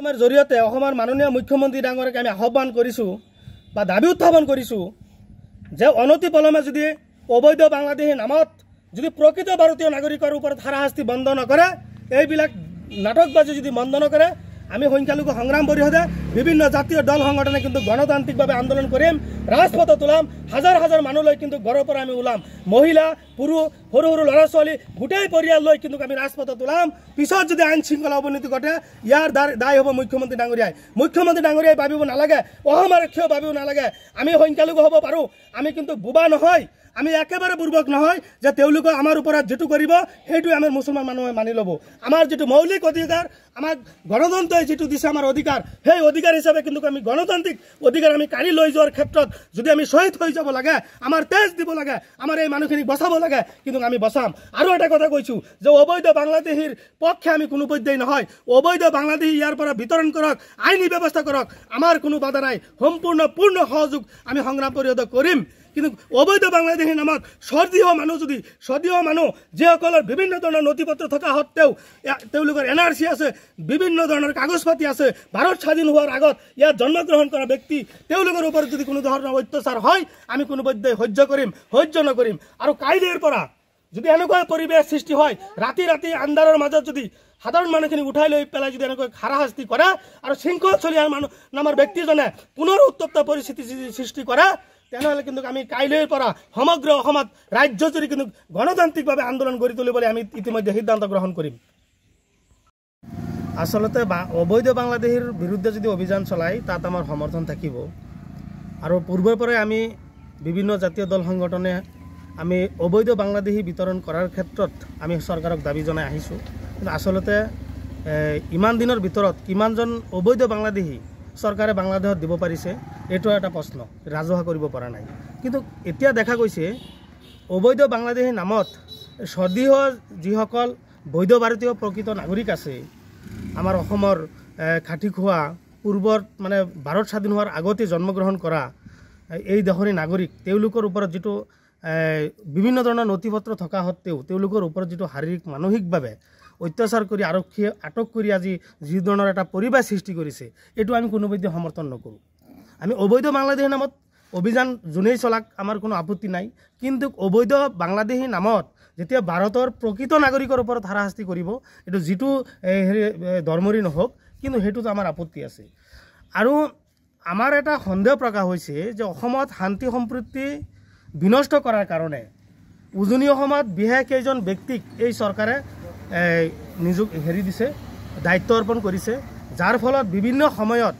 আমাৰ জৰিয়তে অসমৰ মাননীয় মুখ্যমন্ত্ৰী ডাঙৰীয়াক আমি আহ্বান কৰিছোঁ বা দাবী উত্থাপন কৰিছোঁ যে অনতি পলমে যদি অবৈধ বাংলাদেশী নামত যদি প্ৰকৃত ভাৰতীয় নাগৰিকৰ ওপৰত হাৰাশাস্তি বন্ধ নকৰে, এইবিলাক নাটকবাজি যদি বন্ধ নকৰে, আমি সংখ্যালঘু সংগ্ৰাম পৰিষদে বিভিন্ন জাতীয় দল সংগঠনে কিন্তু গণতান্ত্ৰিকভাৱে আন্দোলন কৰিম, ৰাজপথত ওলাম, হাজাৰ হাজাৰ মানুহ লৈ কিন্তু ঘৰৰ পৰা আমি ওলাম, মহিলা পুৰুষ সৰু সৰু ল'ৰা ছোৱালী গোটেই পৰিয়াল লৈ কিন্তু আমি ৰাজপথত ওলাম। পিছত যদি আইন শৃংখলা অৱনতি ঘটে ইয়াৰ দায় হ'ব মুখ্যমন্ত্ৰী ডাঙৰীয়াই। মুখ্যমন্ত্ৰী ডাঙৰীয়াই ভাবিব নালাগে, অসম আৰক্ষীয়েও ভাবিব নালাগে আমি সংখ্যালঘু হ'ব পাৰোঁ, আমি কিন্তু বোবা নহয়, আমি একেবাৰে বুৰ্বক নহয় যে তেওঁলোকে আমাৰ ওপৰত যেটো কৰিব সেইটোৱে আমাৰ মুছলমান মানুহে মানি ল'ব। আমাৰ যেটো মৌলিক অধিকাৰ, আমাক গণতন্ত্ৰই যেটো দিছে আমাৰ অধিকাৰ, সেই অধিকাৰ হিচাপে কিন্তু আমি গণতান্ত্ৰিক অধিকাৰ আমি কাঢ়ি লৈ যোৱাৰ ক্ষেত্ৰত যদি আমি শ্বহীদ হৈ যাব লাগে, আমাৰ তেজ দিব লাগে, আমাৰ এই মানুহখিনিক বচাব লাগে, কিন্তু আমি বচাম। আৰু এটা কথা কৈছোঁ যে অবৈধ বাংলাদেশীৰ পক্ষে আমি কোনো পধ্যেই নহয়। অবৈধ বাংলাদেশী ইয়াৰ পৰা বিতৰণ কৰক, আইনী ব্যৱস্থা কৰক, আমাৰ কোনো বাধা নাই, পূৰ্ণ সহযোগ আমি সংগ্ৰাম পৰিষদক কৰিম। কিন্তু অবৈধ বাংলাদেশী নামত স্বদেশীয় মানুহ যিসকলৰ বিভিন্ন ধৰণৰ নথি পত্ৰ থকা সত্ত্বেও তেওঁলোকৰ NRC আছে, বিভিন্ন ধৰণৰ কাগজ পাতি আছে, ভাৰত স্বাধীন হোৱাৰ আগত ইয়াত জন্মগ্ৰহণ কৰা ব্যক্তি, তেওঁলোকৰ ওপৰত যদি কোনো ধৰণৰ অত্যাচাৰ হয় আমি কোনো পধ্যেই সহ্য নকৰিম। আৰু কাইলৈৰ পৰা যদি এনেকুৱা পৰিৱেশ সৃষ্টি হয়, ৰাতি আন্ধাৰৰ মাজত যদি সাধাৰণ মানুহখিনি উঠাই লৈ পেলাই যদি এনেকৈ হাৰাশাস্তি কৰে আৰু শৃংখল চলিয়াৰ নামৰ ব্যক্তিজনে পুনৰ উত্তপ্ত পৰিস্থিতি সৃষ্টি কৰে, তেনেহ'লে কিন্তু আমি কাইলৈৰ পৰা সমগ্ৰ অসমত ৰাজ্যজুৰি কিন্তু গণতান্ত্ৰিকভাৱে আন্দোলন গঢ়ি তুলিবলৈ আমি ইতিমধ্যে সিদ্ধান্ত গ্ৰহণ কৰিম। আচলতে অবৈধ বাংলাদেশীৰ বিৰুদ্ধে যদি অভিযান চলাই তাত আমাৰ সমৰ্থন থাকিব। আৰু পূৰ্বৰ পৰাই আমি বিভিন্ন জাতীয় দল সংগঠনে আমি অবৈধ বাংলাদেশী বিতৰণ কৰাৰ ক্ষেত্ৰত আমি চৰকাৰক দাবী জনাই আহিছোঁ। কিন্তু আচলতে ইমান দিনৰ ভিতৰত কিমানজন অবৈধ বাংলাদেশী চৰকাৰে বাংলাদেশত দিব পাৰিছে এইটো এটা প্ৰশ্ন, ৰাজহুৱা কৰিব পৰা নাই। কিন্তু এতিয়া দেখা গৈছে অবৈধ বাংলাদেশী নামত স্বদেশীয় যিসকল বৈধ ভাৰতীয় প্ৰকৃত নাগৰিক আছে, আমাৰ অসমৰ খাটি খোৱা পূৰ্বত মানে ভাৰত স্বাধীন হোৱাৰ আগতে জন্মগ্ৰহণ কৰা এই দেশৰে নাগৰিক, তেওঁলোকৰ ওপৰত যিটো বিভিন্ন ধৰণৰ নথি পত্ৰ থকা সত্ত্বেও তেওঁলোকৰ ওপৰত যিটো শাৰীৰিক মানসিকভাৱে অত্যাচাৰ কৰি আৰক্ষীয়ে আটক কৰি আজি যি ধৰণৰ এটা পৰিৱেশ সৃষ্টি কৰিছে, এইটো আমি কোনোপধ্যে সমৰ্থন নকৰোঁ। আমি অবৈধ বাংলাদেশীৰ নামত অভিযান যোনেই চলাক আমাৰ কোনো আপত্তি নাই, কিন্তু অবৈধ বাংলাদেশী নামত যেতিয়া ভাৰতৰ প্ৰকৃত নাগৰিকৰ ওপৰত হাৰাশাস্তি কৰিব, এইটো যিটো ধৰ্মৰে নহওক, কিন্তু সেইটোত আমাৰ আপত্তি আছে। আৰু আমাৰ এটা সন্দেহ প্ৰকাশ হৈছে যে অসমত শান্তি সম্প্ৰীতি বিনষ্ট কৰাৰ কাৰণে উজনি অসমত বিশেষ কেইজন ব্যক্তিক এই চৰকাৰে দিছে, দায়িত্ব অৰ্পণ কৰিছে, যাৰ ফলত বিভিন্ন সময়ত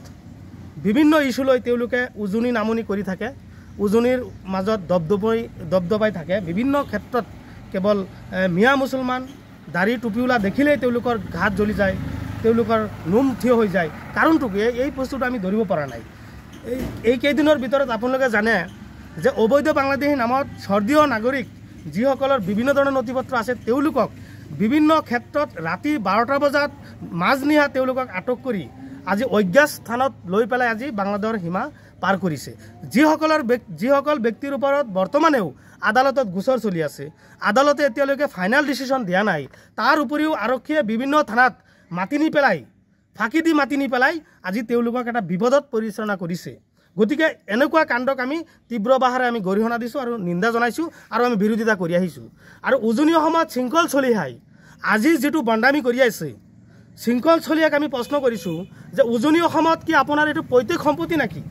বিভিন্ন ইছ্যু লৈ তেওঁলোকে উজনি নামনি কৰি থাকে, উজনিৰ মাজত দবদবাই থাকে। বিভিন্ন ক্ষেত্ৰত কেৱল মিয়া মুছলমান দাড়ি টুপিওলা দেখিলেই তেওঁলোকৰ ঘাট জ্বলি যায়, তেওঁলোকৰ নোম থিয় হৈ যায়। কাৰণটো কি? এই বস্তুটো আমি ধৰিব পৰা নাই। এই কেইদিনৰ ভিতৰত আপোনালোকে জানে যে অবৈধ বাংলাদেশী নামত স্বদেশীয় নাগৰিক যিসকলৰ বিভিন্ন ধৰণৰ নথি পত্ৰ আছে, তেওঁলোকক বিভিন্ন ক্ষেত্ৰত ৰাতি 12টা বজাত মাজনিশা তেওঁলোকক আটক কৰি আজি অজ্ঞাত স্থানত লৈ পেলাই আজি বাংলাদেশৰ সীমা পাৰ কৰিছে। যিসকল ব্যক্তিৰ ওপৰত বৰ্তমানেও আদালতত গোচৰ চলি আছে, আদালতে এতিয়ালৈকে ফাইনেল ডিচিশ্যন দিয়া নাই। তাৰ উপৰিও আৰক্ষীয়ে বিভিন্ন থানাত মাতি নি পেলাই ফাঁকি দি মাতি নি পেলাই আজি তেওঁলোকক এটা বিপদত পৰিচালনা কৰিছে। গতিকে এনেকুৱা কাণ্ডক আমি তীব্ৰ বাহাৰে আমি গৰিহণা দিছোঁ আৰু নিন্দা জনাইছোঁ আৰু আমি বিৰোধিতা কৰি আহিছোঁ। আৰু উজনি অসমত শৃংখল চলিহাই আজি যিটো বণ্ডামি কৰি আছে, শৃংখল চলিয়াক আমি প্ৰশ্ন কৰিছোঁ যে উজনি অসমত কি আপোনাৰ এইটো পৈতৃক সম্পত্তি নেকি?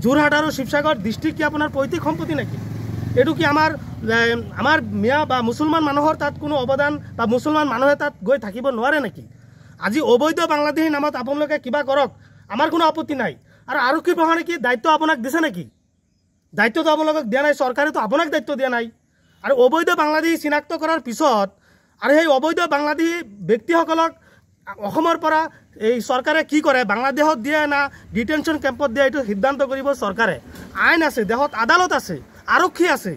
যোৰহাট আৰু শিৱসাগৰ ডিষ্ট্ৰিক্ট কি আপোনাৰ পৈতৃক সম্পত্তি নেকি? এইটো কি আমাৰ মিয়া বা মুছলমান মানুহৰ তাত কোনো অৱদান বা মুছলমান মানুহে তাত গৈ থাকিব নোৱাৰে নেকি? আজি অবৈধ বাংলাদেশী নামত আপোনালোকে কিবা কৰক, আমাৰ কোনো আপত্তি নাই। আৰু আৰক্ষী প্ৰশাসনে কি দায়িত্ব আপোনাক দিছে নেকি? দায়িত্বটো আপোনালোকক দিয়া নাই, চৰকাৰেতো আপোনাক দায়িত্ব দিয়া নাই। আৰু অবৈধ বাংলাদেশী চিনাক্ত কৰাৰ পিছত আৰু সেই অবৈধ বাংলাদেশী ব্যক্তিসকলক অসমৰ পৰা এই চৰকাৰে কি কৰে, বাংলাদেশত দিয়ে না ডিটেনশ্যন কেম্পত দিয়ে, এইটো সিদ্ধান্ত কৰিব চৰকাৰে। আইন আছে, দেশত আদালত আছে, আৰক্ষী আছে।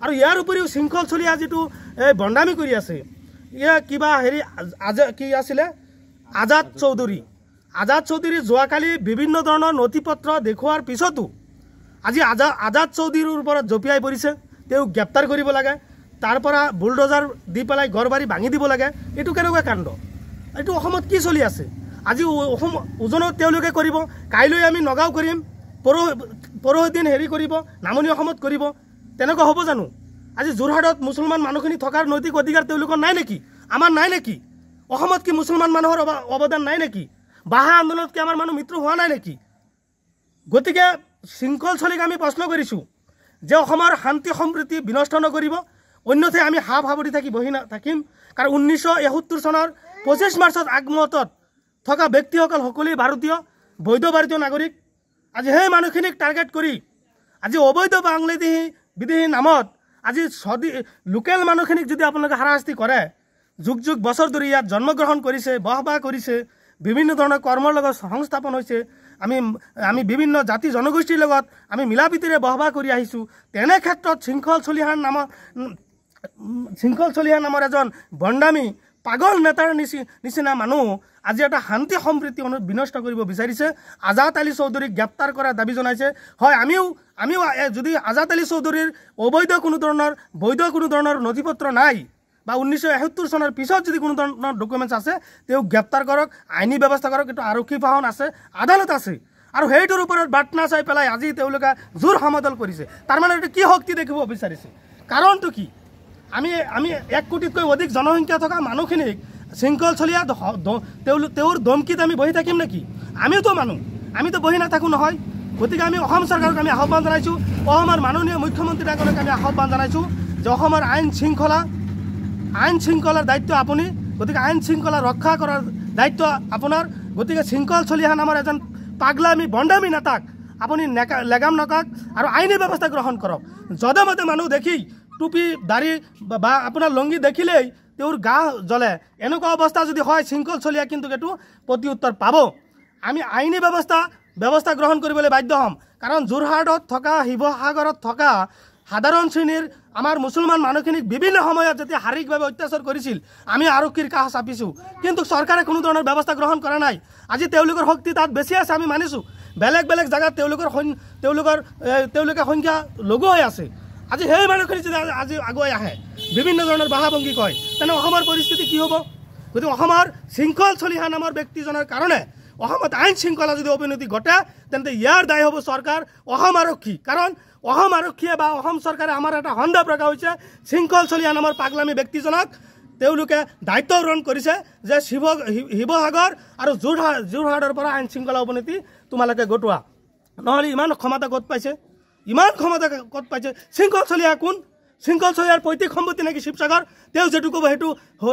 আৰু ইয়াৰ উপৰিও শৃংখল চলিয়া যিটো বণ্ডামি কৰি আছে, কিবা কি আছিলে আজাদ চৌধুৰী যোৱাকালি বিভিন্ন ধৰণৰ নথি পত্ৰ দেখুওৱাৰ পিছতো আজি আজাদ চৌধুৰীৰ ওপৰত জঁপিয়াই পৰিছে, তেওঁক গ্ৰেপ্তাৰ কৰিব লাগে, তাৰ পৰা বুলডোজাৰ দি পেলাই ঘৰ বাৰী ভাঙি দিব লাগে। এইটো কেনেকুৱা কাণ্ড? এইটো অসমত কি চলি আছে? আজি উজনত তেওঁলোকে কৰিব, কাইলৈ আমি নগাঁও কৰিম, পৰহিদিন হেৰি কৰিব, নামনি অসমত কৰিব, তেনেকুৱা হ'ব জানো? আজি যোৰহাটত মুছলমান মানুহখিনি থকাৰ নৈতিক অধিকাৰ তেওঁলোকৰ নাই নেকি? আমাৰ নাই নেকি? অসমত কি মুছলমান মানুহৰ অৱদান নাই নেকি? বাহা আন্দোলনত কি আমাৰ মানুহ মৃত্যু হোৱা নাই নেকি? গতিকে শৃংখল চলীক আমি প্ৰশ্ন কৰিছোঁ যে অসমৰ শান্তি সম্প্ৰীতি বিনষ্ট নকৰিব, অন্যথাই আমি সাৱধান থাকি বহি থাকিম। কাৰণ 1971 চনৰ 25 মাৰ্চত আগমুহূৰ্তত থকা ব্যক্তিসকল সকলোৱে বৈধ ভাৰতীয় নাগৰিক। আজি সেই মানুহখিনিক টাৰ্গেট কৰি আজি অবৈধ বাংলাদেশী বিদেশী নামত আজি লোকেল মানুহখিনিক যদি আপোনালোকে হাৰাশাস্তি কৰে, যুগ যুগ বছৰ ধৰি ইয়াত জন্মগ্ৰহণ কৰিছে, বসবাস কৰিছে, বিভিন্ন ধৰণৰ কৰ্মৰ লগত সংস্থাপন হৈছে, আমি বিভিন্ন জাতি জনগোষ্ঠীৰ লগত আমি মিলা প্ৰীতিৰে বসবাস কৰি আহিছোঁ। তেনে ক্ষেত্ৰত শৃংখল চলিহা নামৰ এজন বণ্ডামী পাগল নেতাৰ নিচিনা মানুহ আজি এটা শান্তি সম্প্ৰীতি বিনষ্ট কৰিব বিচাৰিছে। আজাদ আলী চৌধুৰীক গ্ৰেপ্তাৰ কৰাৰ দাবী জনাইছে। হয়, আমিও যদি আজাদ আলী চৌধুৰীৰ বৈধ কোনো ধৰণৰ নথিপত্ৰ নাই বা 1971 চনৰ পিছত যদি কোনো ধৰণৰ ডকুমেণ্টছ আছে, তেওঁক গ্ৰেপ্তাৰ কৰক, আইনী ব্যৱস্থা কৰক। এইটো আৰক্ষী বাহন আছে, আদালত আছে, আৰু সেইটোৰ ওপৰত বাট নাচাই পেলাই আজি তেওঁলোকে জোৰ সমদল কৰিছে। তাৰমানে এইটো কি শক্তি দেখিব বিচাৰিছে? কাৰণটো কি? আমি 1 কোটিতকৈ অধিক জনসংখ্যা থকা মানুহখিনিক শৃংখল চলিয়া তেওঁৰ ধমকিত আমি বহি থাকিম নেকি? আমিওতো মানুহ, আমিতো বহি নাথাকোঁ নহয়। গতিকে আমি অসম চৰকাৰক আমি আহ্বান জনাইছোঁ, অসমৰ মাননীয় মুখ্যমন্ত্ৰী ডাঙৰীয়াক আমি আহ্বান জনাইছোঁ যে অসমৰ আইন শৃংখলাৰ দায়িত্ব আপুনি, গতিকে আইন শৃংখলা ৰক্ষা কৰাৰ দায়িত্ব আপোনাৰ। গতিকে শৃংখল চলিহা নামৰ এজন পাগলামী বণ্ডামী নেতাক আপুনি লেগাম নকাক আৰু আইনী ব্যৱস্থা গ্ৰহণ কৰক। যধে মধে মানুহ দেখি টুপি দাড়ি বা আপোনাৰ লংগি দেখিলেই তেওঁৰ গা জ্বলে, এনেকুৱা অৱস্থা যদি হয়, শৃংখল চলিয়া কিন্তু এইটো প্ৰতি উত্তৰ পাব। আমি আইনী ব্যৱস্থা গ্ৰহণ কৰিবলৈ বাধ্য হ'ম। কাৰণ যোৰহাটত থকা, শিৱসাগৰত থকা সাধাৰণ শ্ৰেণীৰ আমাৰ মুছলমান মানুহখিনিক বিভিন্ন সময়ত যেতিয়া শাৰীৰিকভাৱে অত্যাচাৰ কৰিছিল, আমি আৰক্ষীৰ কাষ চাপিছোঁ, কিন্তু চৰকাৰে কোনো ধৰণৰ ব্যৱস্থা গ্ৰহণ কৰা নাই। আজি তেওঁলোকৰ শক্তি তাত বেছি আছে, আমি মানিছোঁ। বেলেগ জেগাত তেওঁলোকে সংখ্যা লঘু হৈ আছে। আজি সেই মানুহখিনি যদি আজি আগুৱাই আহে, বিভিন্ন ধৰণৰ বাহাভংগী কয়, তেনে অসমৰ পৰিস্থিতি কি হ'ব? গতিকে অসমৰ শৃংখল চলিহা নামৰ ব্যক্তিজনৰ কাৰণে অসমত আইন শৃংখলা যদি অৱনতি ঘটে, তেন্তে ইয়াৰ দায়ী হ'ব চৰকাৰ, অসম আৰক্ষী। কাৰণ অসম আৰক্ষীয়ে বা অসম চৰকাৰে আমাৰ এটা সন্দেহ প্ৰকাশ হৈছে, শৃংখল চলিহা নামৰ পাগলামী ব্যক্তিজনক তেওঁলোকে দায়িত্ব গ্ৰহণ কৰিছে যে শিৱসাগৰ আৰু যোৰহাটৰ পৰা আইন শৃংখলা অৱনতি তোমালোকে ঘটোৱা। নহ'লে ইমান ক্ষমতা ক'ত পাইছে? শৃংখল চলিহা কোন? শৃংখল চলিহাৰ পৈতৃক সম্পত্তি নেকি শিৱসাগৰ? তেওঁ যিটো ক'ব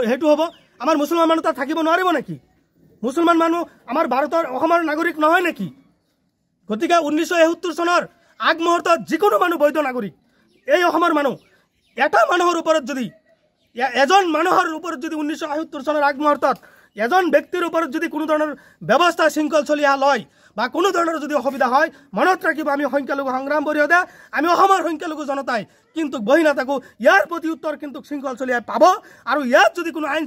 সেইটো হ'ব। আমাৰ মুছলমান মানুহ তাত থাকিব নোৱাৰিব নেকি? মুছলমান মানুহ আমাৰ অসমৰ নাগৰিক নহয় নেকি? গতিকে 1971 চনৰ আগমুহূৰ্তত যিকোনো মানুহ বৈধ নাগৰিক। এই অসমৰ মানুহ এজন মানুহৰ ওপৰত যদি 1971 চনৰ আগমুহূৰ্তত এজন ব্যক্তিৰ ওপৰত যদি কোনো ধৰণৰ ব্যৱস্থা শৃংখল চলিহা লয় বা কোনো ধৰণৰ যদি অসুবিধা হয়, মনত ৰাখিব, আমি সংখ্যালঘু সংগ্ৰাম পৰিষদে, আমি অসমৰ সংখ্যালঘু জনতাই কিন্তু বহি নাথাকোঁ। ইয়াৰ প্ৰতি উত্তৰ কিন্তু শৃংখল চলিহাই পাব। আৰু ইয়াত যদি কোনো আইন